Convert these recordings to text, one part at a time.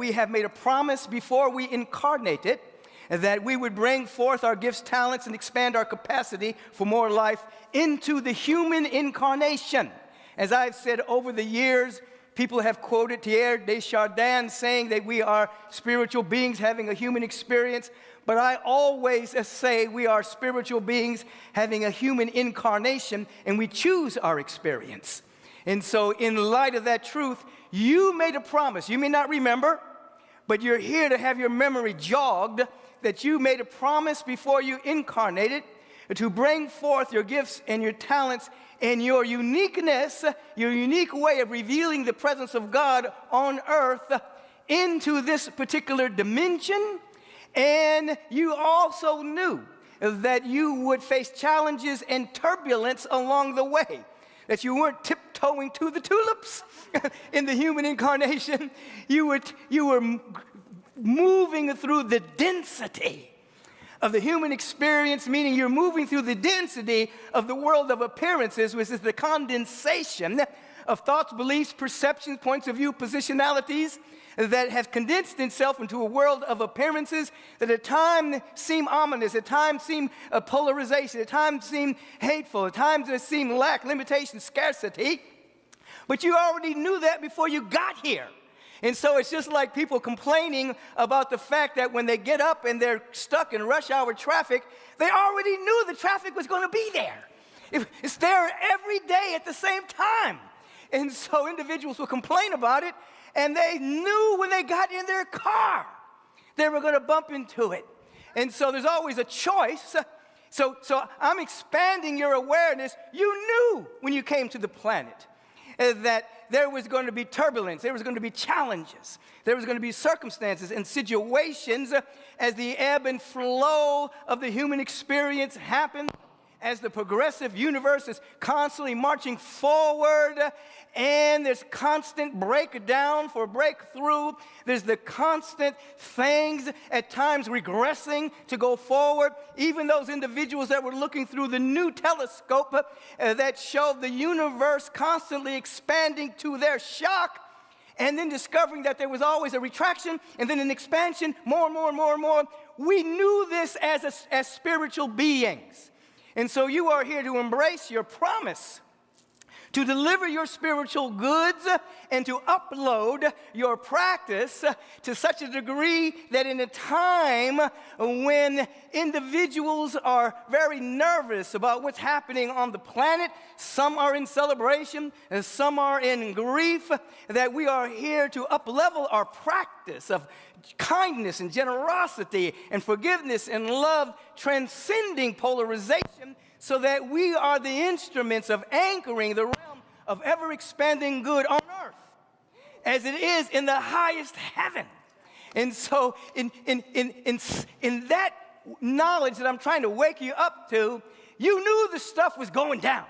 we have made a promise before we incarnated that we would bring forth our gifts, talents, and expand our capacity for more life into the human incarnation. As I've said over the years, people have quoted Thierry Desjardins saying that we are spiritual beings having a human experience, but I always say we are spiritual beings having a human incarnation, and we choose our experience. And so in light of that truth, you made a promise. You may not remember, but you're here to have your memory jogged that you made a promise before you incarnated to bring forth your gifts and your talents and your uniqueness, your unique way of revealing the presence of God on earth into this particular dimension. And you also knew that you would face challenges and turbulence along the way, that you weren't tiptoeing to the tulips in the human incarnation. You were moving through the density of the human experience, meaning you're moving through the density of the world of appearances, which is the condensation of thoughts, beliefs, perceptions, points of view, positionalities that have condensed itself into a world of appearances that at times seem ominous, at times seem a polarization, at times seem hateful, at times they seem lack, limitation, scarcity. But you already knew that before you got here. And so it's just like people complaining about the fact that when they get up and they're stuck in rush hour traffic, they already knew the traffic was going to be there. It's there every day at the same time. And so individuals will complain about it, and they knew when they got in their car they were going to bump into it. And so there's always a choice. So I'm expanding your awareness. You knew when you came to the planet that there was going to be turbulence, there was going to be challenges, there was going to be circumstances and situations as the ebb and flow of the human experience happened, as the progressive universe is constantly marching forward, and there's constant breakdown for breakthrough. There's the constant things at times regressing to go forward. Even those individuals that were looking through the new telescope that showed the universe constantly expanding to their shock, and then discovering that there was always a retraction and then an expansion, more and more and more and more. We knew this as spiritual beings. And so you are here to embrace your promise, to deliver your spiritual goods and to upload your practice to such a degree that in a time when individuals are very nervous about what's happening on the planet, some are in celebration and some are in grief, that we are here to uplevel our practice of kindness and generosity and forgiveness and love, transcending polarization, so that we are the instruments of anchoring the realm of ever-expanding good on earth as it is in the highest heaven. And so in that knowledge that I'm trying to wake you up to, you knew the stuff was going down.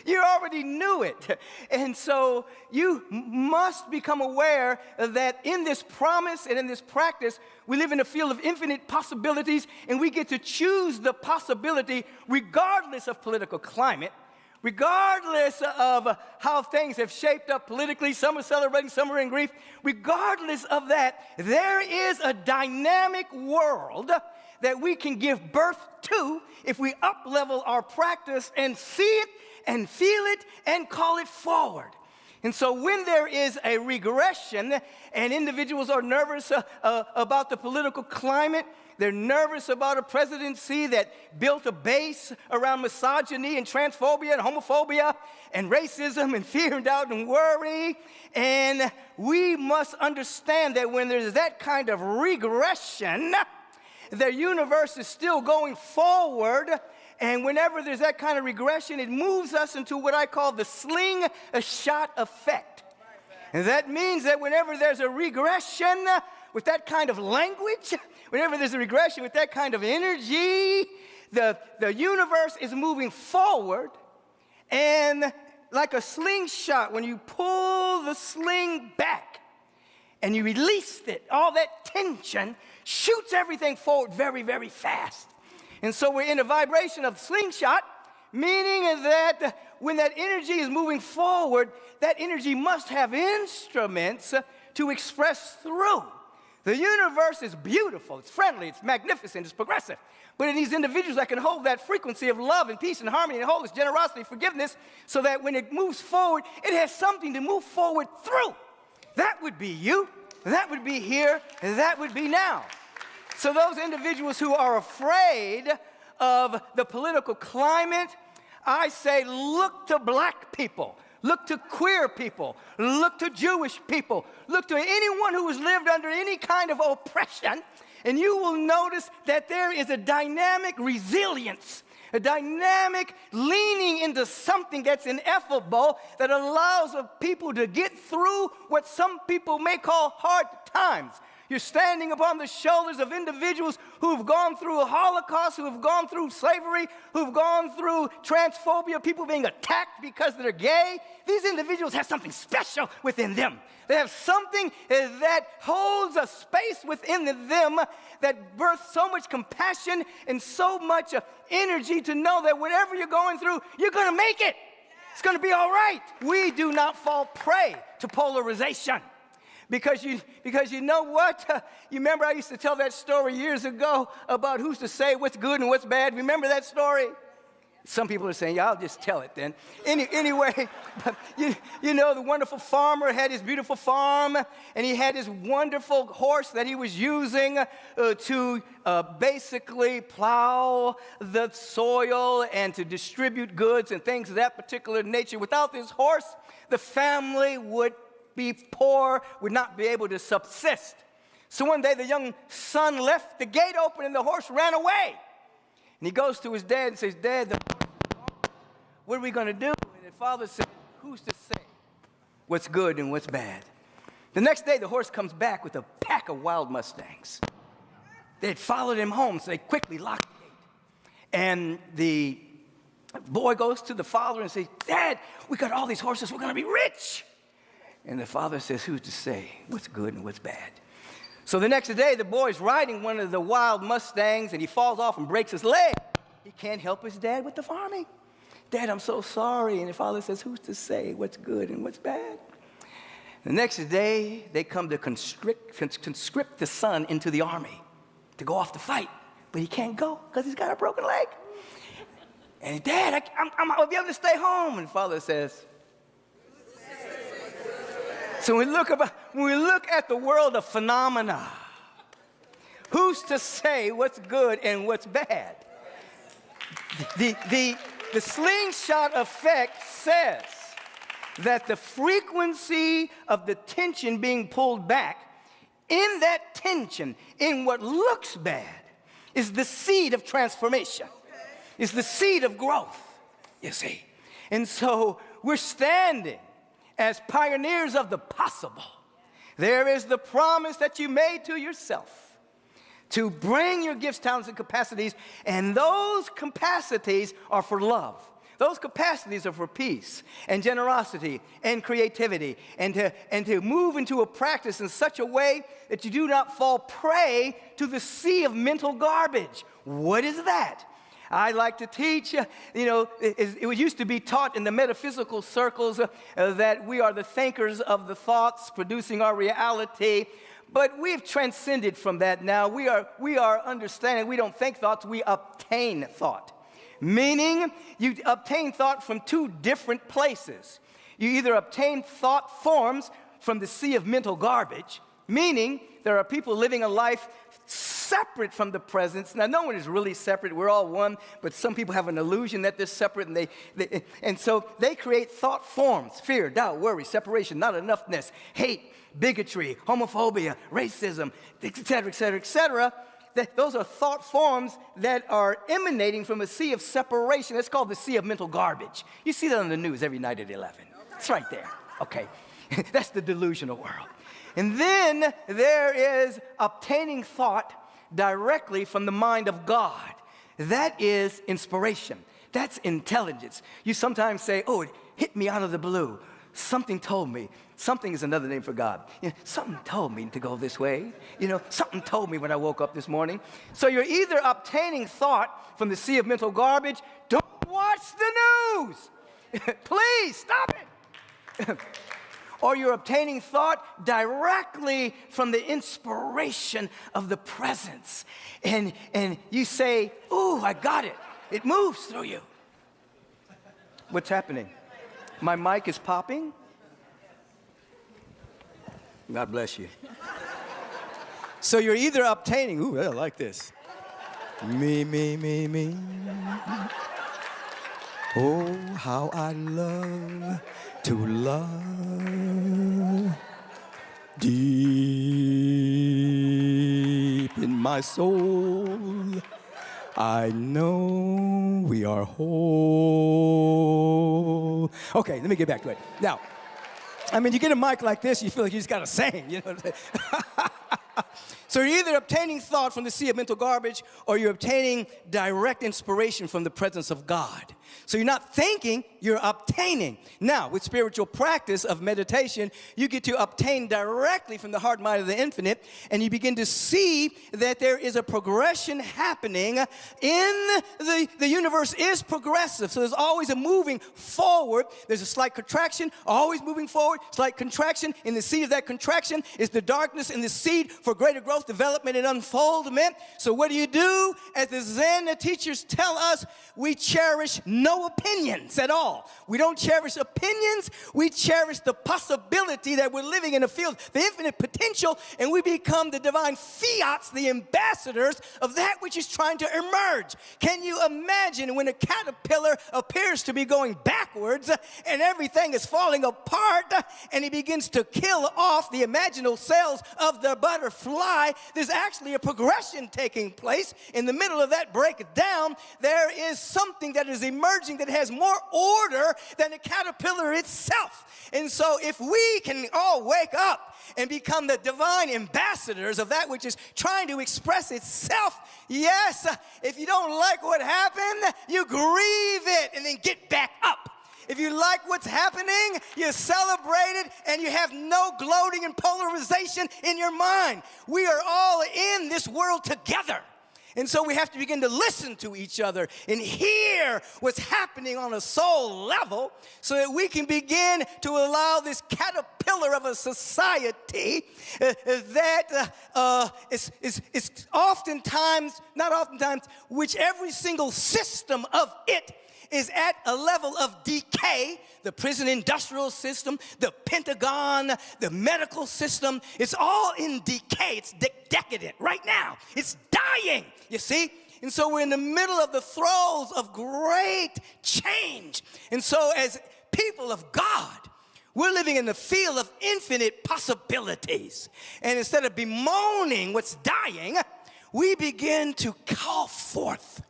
You already knew it. And so you must become aware that in this promise and in this practice, we live in a field of infinite possibilities, and we get to choose the possibility regardless of political climate, regardless of how things have shaped up politically. Some are celebrating, some are in grief. Regardless of that, there is a dynamic world that we can give birth to if we up-level our practice and see it and feel it and call it forward. And so when there is a regression and individuals are nervous about the political climate, they're nervous about a presidency that built a base around misogyny and transphobia and homophobia and racism and fear and doubt and worry. And we must understand that when there's that kind of regression, the universe is still going forward. And whenever there's that kind of regression, it moves us into what I call the slingshot effect. And that means that whenever there's a regression with that kind of language, whenever there's a regression with that kind of energy, the universe is moving forward. And like a slingshot, when you pull the sling back and you release it, all that tension shoots everything forward very, very fast. And so we're in a vibration of slingshot, meaning that when that energy is moving forward, that energy must have instruments to express through. The universe is beautiful, it's friendly, it's magnificent, it's progressive. But in these individuals that can hold that frequency of love and peace and harmony and wholeness, generosity, forgiveness, so that when it moves forward, it has something to move forward through. That would be you, that would be here, and that would be now. So those individuals who are afraid of the political climate, I say look to black people. Look to queer people. Look to Jewish people. Look to anyone who has lived under any kind of oppression, and you will notice that there is a dynamic resilience, a dynamic leaning into something that's ineffable that allows people to get through what some people may call hard times. You're standing upon the shoulders of individuals who've gone through a Holocaust, who've gone through slavery, who've gone through transphobia, people being attacked because they're gay. These individuals have something special within them. They have something that holds a space within them that births so much compassion and so much energy to know that whatever you're going through, you're going to make it. It's going to be all right. We do not fall prey to polarization. Because you know what? You remember I used to tell that story years ago about who's to say what's good and what's bad. Remember that story? Some people are saying, yeah, I'll just tell it then. Anyway, you know, the wonderful farmer had his beautiful farm, and he had his wonderful horse that he was using to basically plow the soil and to distribute goods and things of that particular nature. Without this horse, the family would be poor, would not be able to subsist. So one day the young son left the gate open and the horse ran away. And he goes to his dad and says, Dad, what are we going to do? And the father said, who's to say what's good and what's bad? The next day the horse comes back with a pack of wild Mustangs. They had followed him home, so they quickly locked the gate. And the boy goes to the father and says, Dad, we got all these horses, we're going to be rich. And the father says, who's to say what's good and what's bad? So the next day, the boy's riding one of the wild Mustangs, and he falls off and breaks his leg. He can't help his dad with the farming. Dad, I'm so sorry. And the father says, who's to say what's good and what's bad? The next day, they come to conscript the son into the army to go off to fight. But he can't go because he's got a broken leg. And Dad, I'll be able to stay home. And the father says, so when we look at the world of phenomena, who's to say what's good and what's bad? The slingshot effect says that the frequency of the tension being pulled back, in that tension, in what looks bad, is the seed of transformation, is the seed of growth, you see. And so we're standing as pioneers of the possible. There is the promise that you made to yourself to bring your gifts, talents, and capacities, and those capacities are for love. Those capacities are for peace and generosity and creativity, and to move into a practice in such a way that you do not fall prey to the sea of mental garbage. What is that? I like to teach, it used to be taught in the metaphysical circles that we are the thinkers of the thoughts producing our reality, but we've transcended from that now. We are understanding we don't think thoughts, we obtain thought. Meaning, you obtain thought from two different places. You either obtain thought forms from the sea of mental garbage, meaning there are people living a life separate from the presence. Now, no one is really separate. We're all one, but some people have an illusion that they're separate, and so they create thought forms: fear, doubt, worry, separation, not enoughness, hate, bigotry, homophobia, racism, et cetera, et cetera, et cetera. Those are thought forms that are emanating from a sea of separation. That's called the sea of mental garbage. You see that on the news every night at 11. It's right there. Okay. That's the delusional world. And then there is obtaining thought directly from the mind of God. That is inspiration. That's intelligence. You sometimes say, oh, it hit me out of the blue. Something told me. Something is another name for God. Something told me to go this way. Something told me when I woke up this morning. So you're either obtaining thought from the sea of mental garbage. Don't watch the news. Please, stop it. or you're obtaining thought directly from the inspiration of the presence. And you say, ooh, I got it. It moves through you. What's happening? My mic is popping? God bless you. So you're either obtaining, ooh, I like this. Me. Oh, how I love to love deep in my soul. I know we are whole. Okay, let me get back to it. Now, I mean, you get a mic like this, you feel like you just got to sing, you know what I'm saying? So you're either obtaining thought from the sea of mental garbage or you're obtaining direct inspiration from the presence of God. So you're not thinking, you're obtaining. Now, with spiritual practice of meditation, you get to obtain directly from the heart mind of the infinite, and you begin to see that there is a progression happening in the universe is progressive. So there's always a moving forward. There's a slight contraction, always moving forward, slight contraction. In the seed of that contraction is the darkness in the seed for greater growth, development, and unfoldment. So what do? As the Zen teachers tell us, we cherish no opinions at all. We don't cherish opinions. We cherish the possibility that we're living in a field, the infinite potential, and we become the divine fiats, the ambassadors of that which is trying to emerge. Can you imagine when a caterpillar appears to be going backwards and everything is falling apart and he begins to kill off the imaginal cells of the butterfly? There's actually a progression taking place. In the middle of that breakdown, there is something that is emerging that has more order than the caterpillar itself. And so if we can all wake up and become the divine ambassadors of that which is trying to express itself, yes, if you don't like what happened, you grieve it and then get back up. If you like what's happening, you celebrate it and you have no gloating and polarization in your mind. We are all in this world together. And so we have to begin to listen to each other and hear what's happening on a soul level so that we can begin to allow this caterpillar of a society that is oftentimes, not oftentimes, which every single system of it is at a level of decay. The prison industrial system, the Pentagon, the medical system, it's all in decay. It's decadent right now. It's dying, you see? And so we're in the middle of the throes of great change. And so as people of God, we're living in the field of infinite possibilities. And instead of bemoaning what's dying, we begin to call forth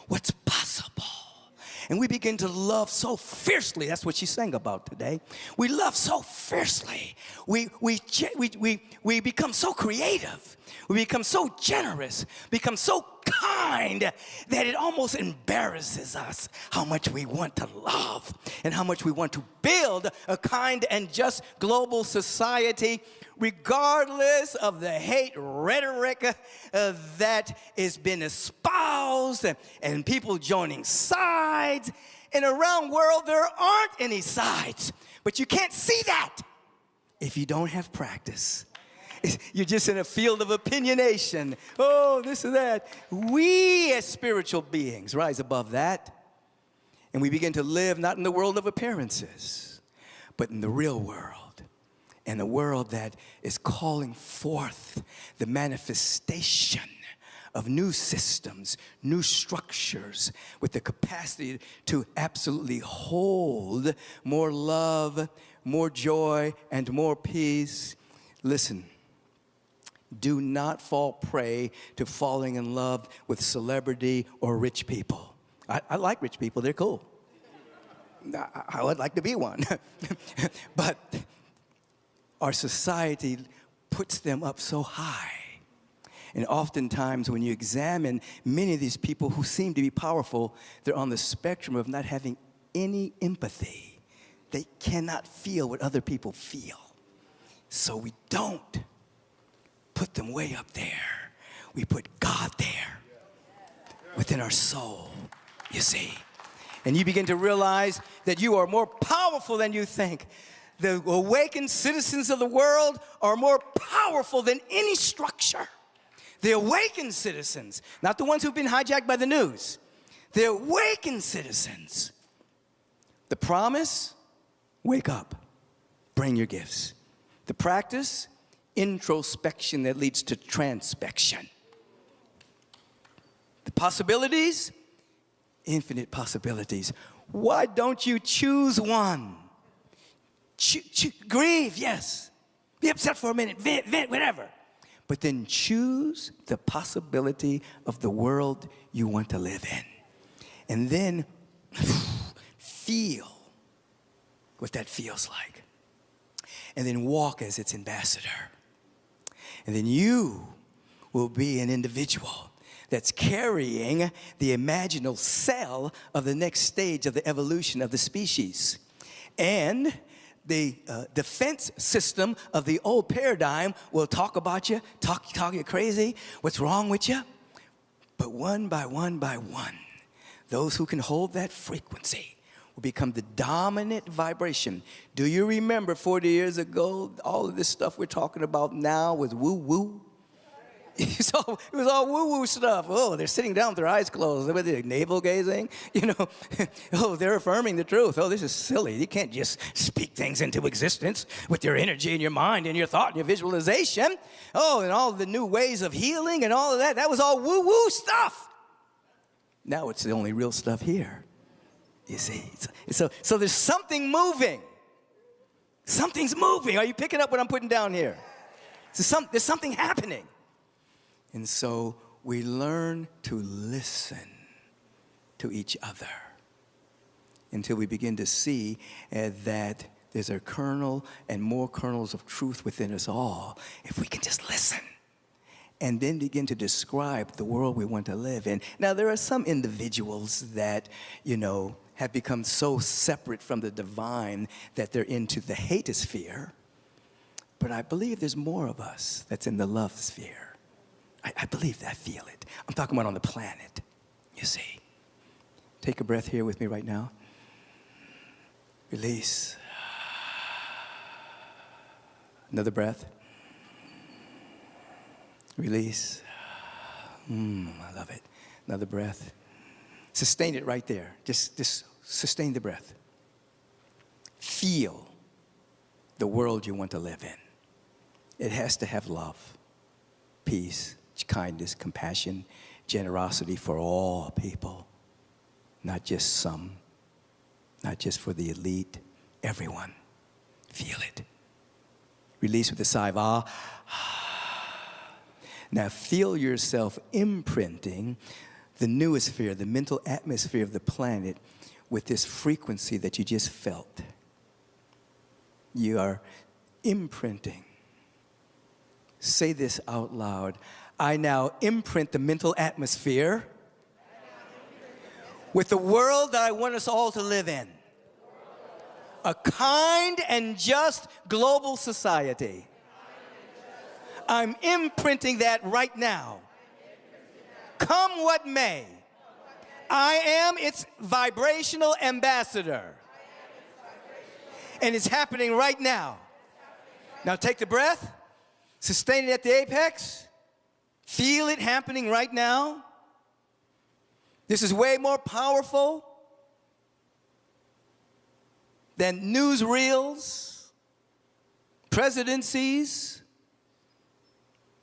what's possible. And we begin to love so fiercely. That's what she sang about today. We love so fiercely. We become so creative. We become so generous, become so kind that it almost embarrasses us how much we want to love and how much we want to build a kind and just global society, regardless of the hate rhetoric that has been espoused and people joining sides. In a round world, there aren't any sides. But you can't see that if you don't have practice. You're just in a field of opinionation. Oh, this or that. We as spiritual beings rise above that. And we begin to live not in the world of appearances, but in the real world. And a world that is calling forth the manifestation of new systems, new structures with the capacity to absolutely hold more love, more joy, and more peace. Listen, do not fall prey to falling in love with celebrity or rich people. I like rich people, they're cool. I would like to be one. But our society puts them up so high. And oftentimes when you examine many of these people who seem to be powerful, they're on the spectrum of not having any empathy. They cannot feel what other people feel. So we don't put them way up there. We put God there within our soul, you see. And you begin to realize that you are more powerful than you think. the awakened citizens of the world are more powerful than any structure. The awakened citizens, not the ones who've been hijacked by the news. The awakened citizens. The promise, wake up, bring your gifts. The practice, introspection that leads to transpection. The possibilities, infinite possibilities. Why don't you choose one? Grieve, yes. Be upset for a minute, vent, whatever. But then choose the possibility of the world you want to live in. And then feel what that feels like. And then walk as its ambassador. And then you will be an individual that's carrying the imaginal cell of the next stage of the evolution of the species. And the defense system of the old paradigm will talk about you, talk you crazy, what's wrong with you. But one by one, those who can hold that frequency will become the dominant vibration. Do you remember 40 years ago, all of this stuff we're talking about now was woo-woo? It was all woo-woo stuff. Oh, they're sitting down with their eyes closed. They're navel gazing. Oh, they're affirming the truth. Oh, this is silly. You can't just speak things into existence with your energy and your mind and your thought and your visualization. Oh, and all the new ways of healing and all of that. That was all woo-woo stuff. Now it's the only real stuff here. You see? So there's something moving. Something's moving. Are you picking up what I'm putting down here? There's something happening. And so we learn to listen to each other until we begin to see that there's a kernel and more kernels of truth within us all if we can just listen and then begin to describe the world we want to live in. Now, there are some individuals that, have become so separate from the divine that they're into the hate sphere. But I believe there's more of us that's in the love sphere. I believe that, I feel it. I'm talking about on the planet, you see. Take a breath here with me right now. Release. Another breath. Release. I love it. Another breath. Sustain it right there. Just sustain the breath. Feel the world you want to live in. It has to have love, peace, kindness, compassion, generosity for all people, not just some, not just for the elite, everyone. Feel it. Release with a sigh of ah. Now feel yourself imprinting the noosphere, the mental atmosphere of the planet with this frequency that you just felt. You are imprinting. Say this out loud. I now imprint the mental atmosphere with the world that I want us all to live in. A kind and just global society. I'm imprinting that right now. Come what may. I am its vibrational ambassador. And it's happening right now. Now take the breath. Sustain it at the apex. Feel it happening right now. This is way more powerful than newsreels, presidencies.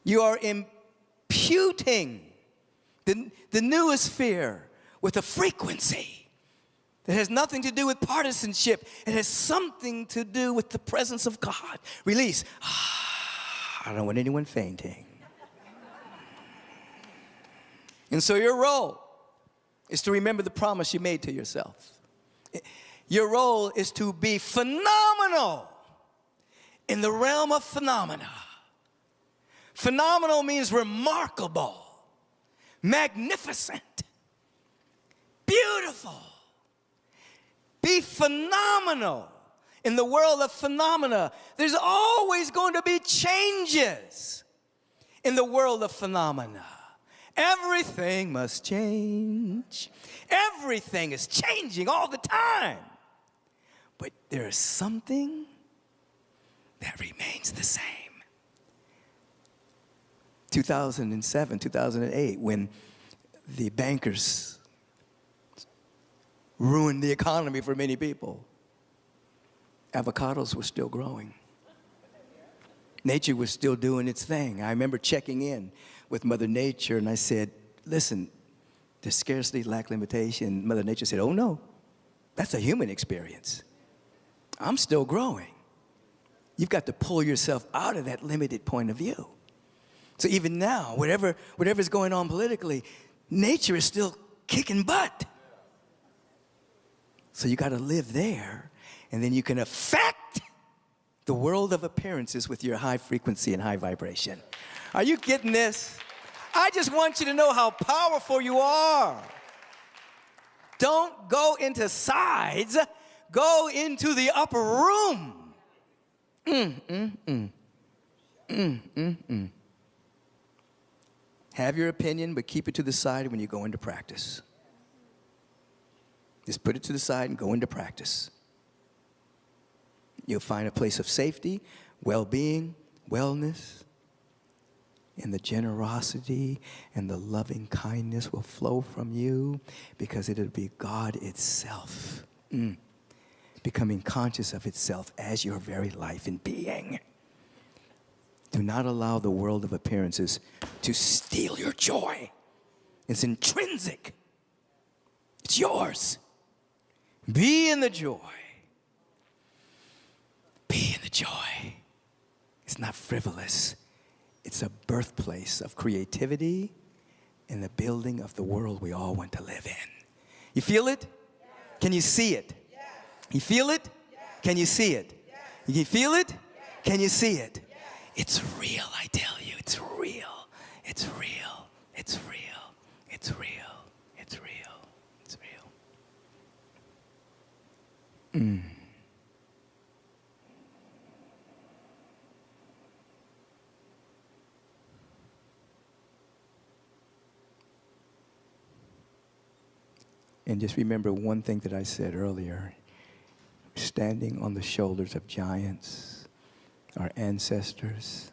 You are imputing the noosphere with a frequency that has nothing to do with partisanship. It has something to do with the presence of God. Release. I don't want anyone fainting. And so your role is to remember the promise you made to yourself. Your role is to be phenomenal in the realm of phenomena. Phenomenal means remarkable, magnificent, beautiful. Be phenomenal in the world of phenomena. There's always going to be changes in the world of phenomena. Everything must change. Everything is changing all the time. But there is something that remains the same. 2007, 2008, when the bankers ruined the economy for many people, avocados were still growing. Nature was still doing its thing. I remember checking in with Mother Nature, and I said, listen, there's scarcity, lack, limitation. Mother Nature said, oh no, that's a human experience. I'm still growing. You've got to pull yourself out of that limited point of view. So even now, whatever's going on politically, nature is still kicking butt. So you got to live there, and then you can affect the world of appearances with your high frequency and high vibration. Are you getting this? I just want you to know how powerful you are. Don't go into sides. Go into the upper room. Have your opinion, but keep it to the side when you go into practice. Just put it to the side and go into practice. You'll find a place of safety, well-being, wellness, and the generosity and the loving kindness will flow from you because it'll be God itself, becoming conscious of itself as your very life and being. Do not allow the world of appearances to steal your joy. It's intrinsic. It's yours. Be in the joy. Be in the joy. It's not frivolous. It's a birthplace of creativity and the building of the world we all want to live in. You feel it? Yes. Can you see it? Yes. You feel it? Yes. Can you see it? Yes. You feel it? Yes. Can you see it? Yes. It's real, I tell you. It's real. It's real. It's real. It's real. It's real. It's real. And just remember one thing that I said earlier. Standing on the shoulders of giants, our ancestors,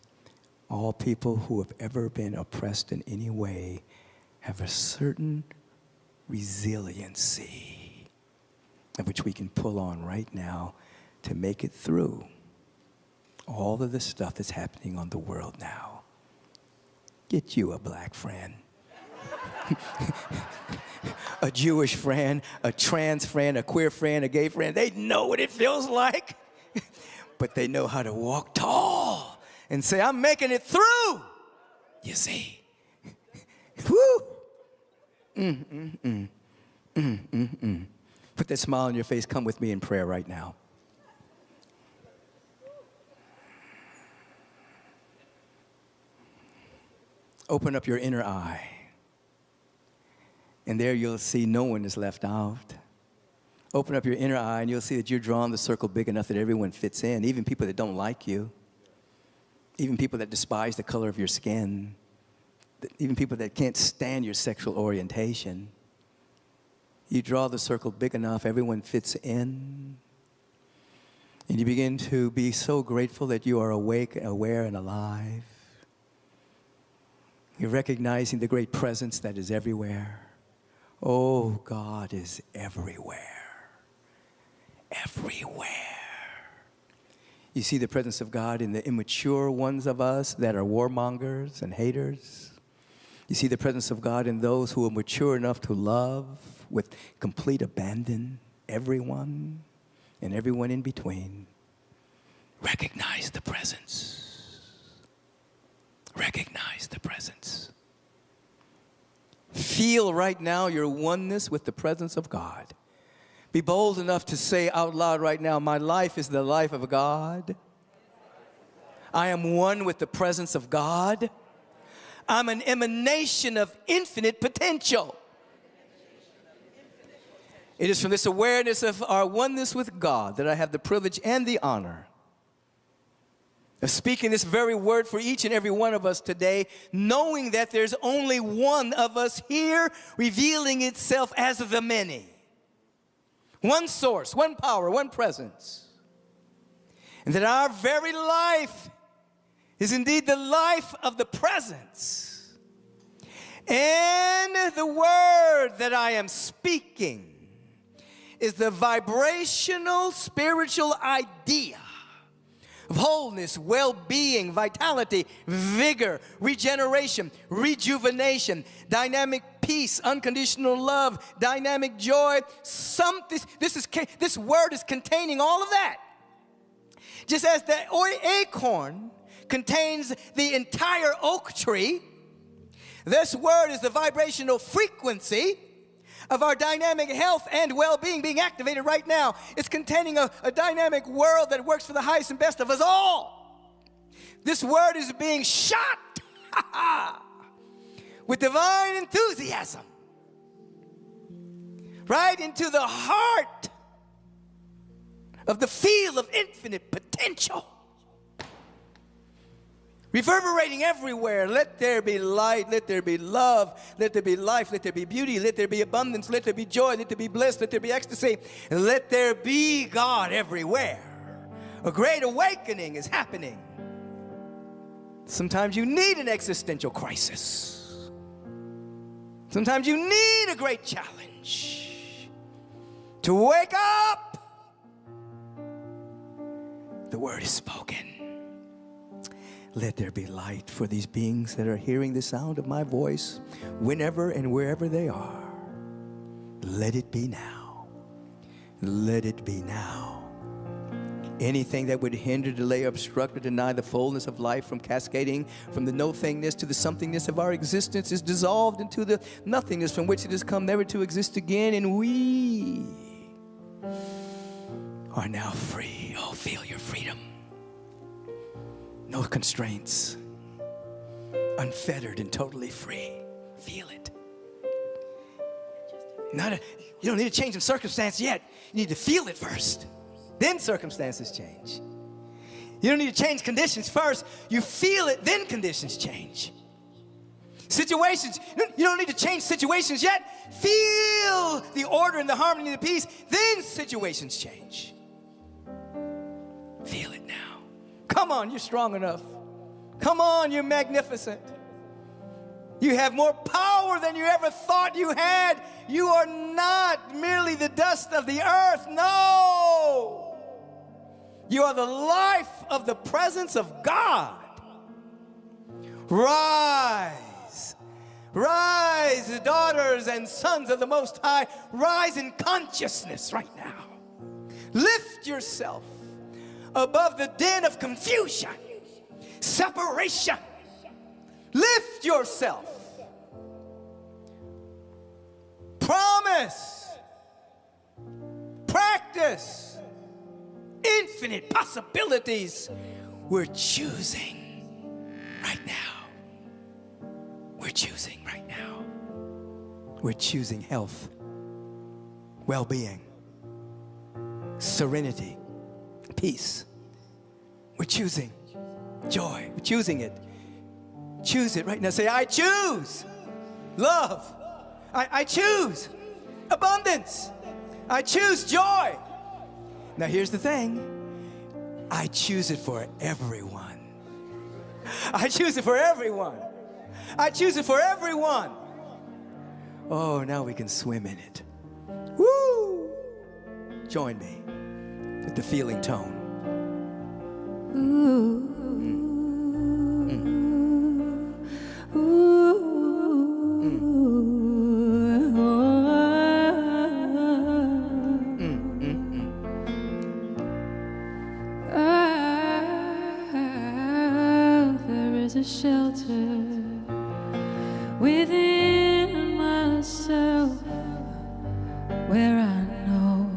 all people who have ever been oppressed in any way have a certain resiliency of which we can pull on right now to make it through all of the stuff that's happening on the world now. Get you a black friend. A Jewish friend, a trans friend, a queer friend, a gay friend. They know what it feels like, but they know how to walk tall and say, I'm making it through. You see? Woo! Put that smile on your face. Come with me in prayer right now. Open up your inner eye. And there you'll see no one is left out. Open up your inner eye and you'll see that you're drawing the circle big enough that everyone fits in, even people that don't like you, even people that despise the color of your skin, even people that can't stand your sexual orientation. You draw the circle big enough, everyone fits in. And you begin to be so grateful that you are awake, aware, and alive. You're recognizing the great presence that is everywhere. Oh, God is everywhere. Everywhere. You see the presence of God in the immature ones of us that are warmongers and haters. You see the presence of God in those who are mature enough to love with complete abandon everyone and everyone in between. Recognize the presence. Recognize the presence. Feel right now your oneness with the presence of God. Be bold enough to say out loud right now, my life is the life of God. I am one with the presence of God. I'm an emanation of infinite potential. It is from this awareness of our oneness with God that I have the privilege and the honor of speaking this very word for each and every one of us today, knowing that there's only one of us here revealing itself as the many. One source, one power, one presence. And that our very life is indeed the life of the presence. And the word that I am speaking is the vibrational spiritual idea of wholeness, well-being, vitality, vigor, regeneration, rejuvenation, dynamic peace, unconditional love, dynamic joy. This word is containing all of that. Just as the acorn contains the entire oak tree, this word is the vibrational frequency of our dynamic health and well-being being activated right now. It's containing a dynamic world that works for the highest and best of us all. This word is being shot with divine enthusiasm right into the heart of the field of infinite potential, reverberating everywhere. Let there be light, let there be love, let there be life, let there be beauty, let there be abundance, let there be joy, let there be bliss, let there be ecstasy, and let there be God everywhere. A great awakening is happening. Sometimes you need an existential crisis. Sometimes you need a great challenge to wake up. The word is spoken. Let there be light for these beings that are hearing the sound of my voice whenever and wherever they are. Let it be now. Let it be now. Anything that would hinder, delay, obstruct, or deny the fullness of life from cascading from the no-thingness to the somethingness of our existence is dissolved into the nothingness from which it has come never to exist again, and we are now free. Oh, feel your freedom. No constraints. Unfettered and totally free. Feel it. You don't need to change in circumstance yet. You need to feel it first. Then circumstances change. You don't need to change conditions first. You feel it, then conditions change. Situations, you don't need to change situations yet. Feel the order and the harmony and the peace, then situations change. Feel it now. Come on, you're strong enough. Come on, you're magnificent. You have more power than you ever thought you had. You are not merely the dust of the earth. No. You are the life of the presence of God. Rise. Rise, daughters and sons of the Most High. Rise in consciousness right now. Lift yourself above the din of confusion, separation. Lift yourself. Promise. Practice. Infinite possibilities. We're choosing right now. We're choosing right now. We're choosing health, well-being, serenity, peace. We're choosing joy. We're choosing it. Choose it right now. Say, I choose love. I choose abundance. I choose joy. Now here's the thing. I choose it for everyone. I choose it for everyone. I choose it for everyone. Oh, now we can swim in it. Woo! Join me with the feeling tone. Ooh. Shelter within myself, where I know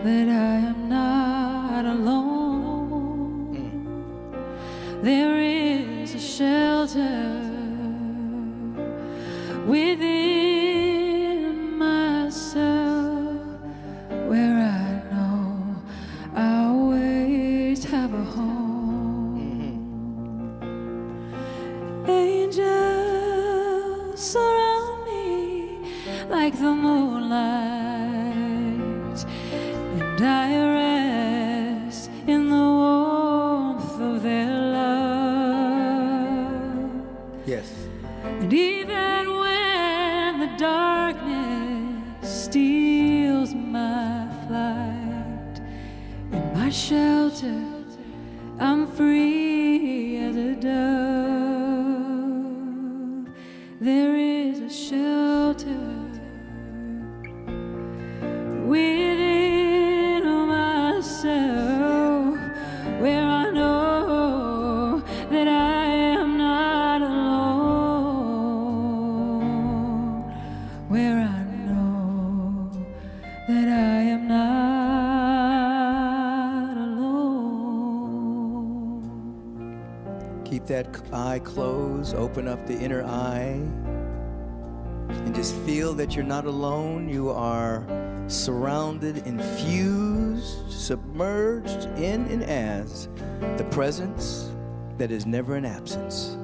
that I am not alone. There is a shelter within myself, where I know I always have a home. Angels surround me like the moonlight, and I rest in the Yes. And even when the darkness steals my flight, in my shelter I'm free as a dove. There is a shelter within myself where I know that I am not alone, where I know that I am not alone. Keep that eye closed. Open up the inner eye. And just feel that you're not alone. You are surrounded, infused, submerged in and as the presence that is never in absence.